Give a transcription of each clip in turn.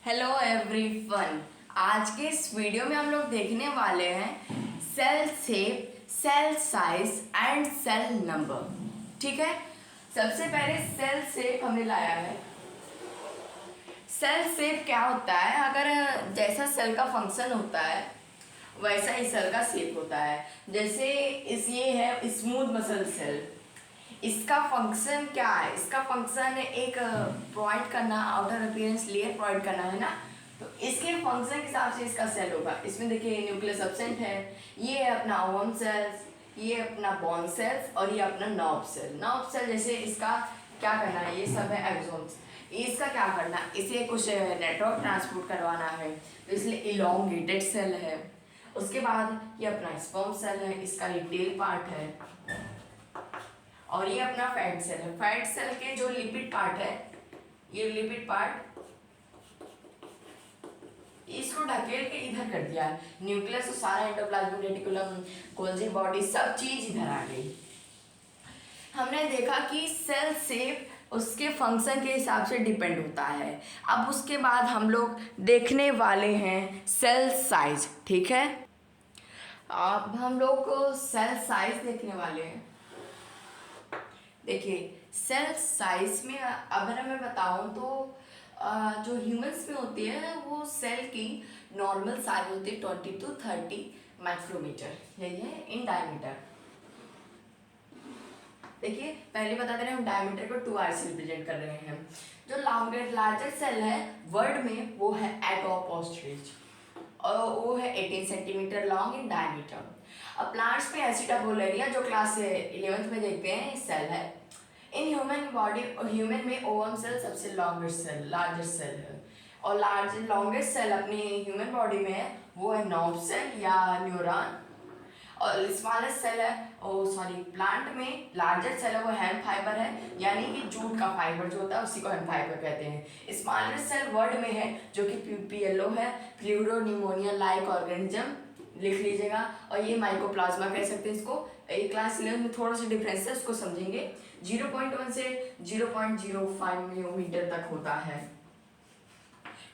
Hello everyone. आज के इस वीडियो में हम लोग देखने वाले हैं cell shape, cell size and cell number. ठीक है, सबसे पहले सेल शेप हमने लाया है। सेल शेप क्या होता है? अगर जैसा सेल का फंक्शन होता है वैसा ही सेल का शेप होता है। जैसे ये है स्मूथ मसल सेल, इसका फंक्शन क्या है? इसका फंक्शन एक प्रोवाइड करना, आउटर अपीयरेंस लेयर प्रोवाइड करना है ना। तो इसके फंक्शन के हिसाब से इसका सेल होगा। इसमें देखिए न्यूक्लियस एब्सेंट है, ये है अपना ओवम सेल्स, ये अपना बॉन सेल्स और ये अपना नर्व सेल। नर्व सेल जैसे इसका क्या करना है, ये सब है एक्सोन्स। इसका क्या करना, इसे कुछ नेटवर्क ट्रांसपोर्ट करवाना है, तो इसलिए इलोंगेटेड सेल है। उसके बाद ये अपना स्पर्म सेल है, इसका ये टेल पार्ट है। और ये अपना फैट सेल है। फैट सेल के जो लिपिड पार्ट है, ये लिपिड पार्ट इसको ढकेल के इधर कर दिया है। न्यूक्लियस और सारा एंडोप्लाज्मिक रेटिकुलम, गोल्जी बॉडी, सब चीज इधर आ गई। हमने देखा कि सेल शेप उसके फंक्शन के हिसाब से डिपेंड होता है। अब उसके बाद हम लोग देखने वाले हैं सेल साइज। ठीक है, अब हम लोग को सेल साइज देखने वाले हैं। देखिए सेल साइज में अगर मैं बताऊं तो जो ह्यूमंस में होती है वो सेल की नॉर्मल साइज होती है 20 to 30 माइक्रोमीटर, यही है इन डायमीटर। देखिए पहले बता दे रहे हैं हम डायमीटर को 2r से रिप्रेजेंट कर रहे हैं। जो लार्जर सेल है वर्ड में वो है एगोपोस्ट्रिच और वो है 18 सेंटीमीटर लॉन्ग इन डायमीटर। अब प्लांट्स में एसिटाबुलेरिया जो क्लास 11th में देखते हैं सेल है। इन ह्यूमन बॉडी, ह्यूमन में ओवम सेल सबसे लार्जेस्ट सेल है। और लॉन्गेस्ट सेल अपनी ह्यूमन बॉडी में है वो है नर्व सेल या न्यूरॉन। और स्मॉलेस्ट सेल है प्लांट में लार्जेस्ट सेल है वो हेम्प फाइबर है, यानी कि जूट का फाइबर जो होता है उसी को हेम्प फाइबर कहते हैं। स्मॉलेस्ट सेल वर्ड में है जो कि PLO है, फ्लूइडो न्यूमोनिया लाइक ऑर्गेनिज्म, लिख लीजिएगा। और ये माइकोप्लाज्मा कह सकते हैं इसको। एक क्लास 11 में थोड़ा सा डिफरेंस है, उसको समझेंगे। 0.1 से 0.05 मिलीमीटर तक होता है।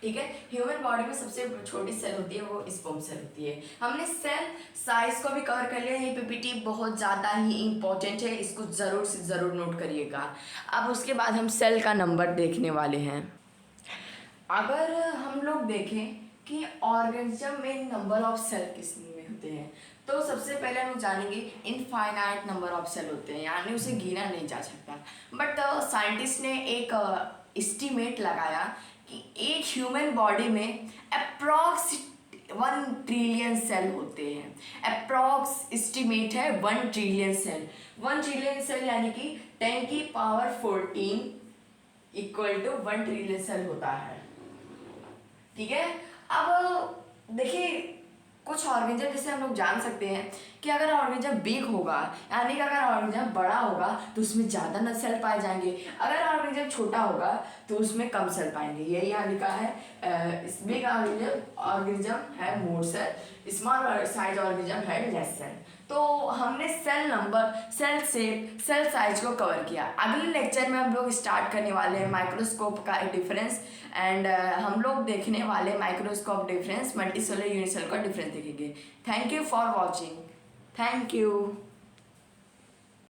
ठीक है, ह्यूमन बॉडी में सबसे छोटी सेल होती है वो स्पर्म सेल होती है। हमने सेल साइज को भी कवर कर लिया। ये PPT बहुत ज़्यादा ही इम्पोर्टेंट है, इसको ज़रूर से ज़रूर नोट करिएगा। अब उसके बाद हम सेल का नंबर देखने वाले हैं। अगर हम लोग देखें कि ऑर्गेनिज्म में नंबर ऑफ सेल किस में होते हैं, तो सबसे पहले हम जानेंगे इनफाइनाइट नंबर ऑफ सेल होते हैं, यानी उसे गिना नहीं जा सकता। बट साइंटिस्ट ने एक एस्टीमेट लगाया कि एक ह्यूमन बॉडी में अप्रॉक्स 1 ट्रिलियन सेल होते हैं। अप्रॉक्स एस्टीमेट है 1 ट्रिलियन सेल। 1 ट्रिलियन सेल यानी कि 10 की power 14 equal to 1 trillion cell होता है। ठीक है, अब देखिए कुछ ऑर्गेनिज्म जैसे हम लोग जान सकते हैं कि अगर ऑर्गेनिज्म बिग होगा, यानी कि अगर ऑर्गेनिज्म बड़ा होगा तो उसमें ज़्यादा न सेल पाए जाएंगे। अगर ऑर्गेनिज्म छोटा होगा तो उसमें कम सेल पाएंगे। यही यहाँ लिखा है। बिग ऑर्गेनिज्म है more cell, small size organism है लेस सेल। तो हमने cell number, cell shape, cell size को कवर किया। अगले लेक्चर में हम लोग स्टार्ट करने वाले हैं माइक्रोस्कोप का डिफरेंस एंड हम लोग देखने वाले माइक्रोस्कोप डिफरेंस, मल्टीसेलर यूनिसेलर का डिफरेंस देखेंगे। Thank you for watching. Thank you.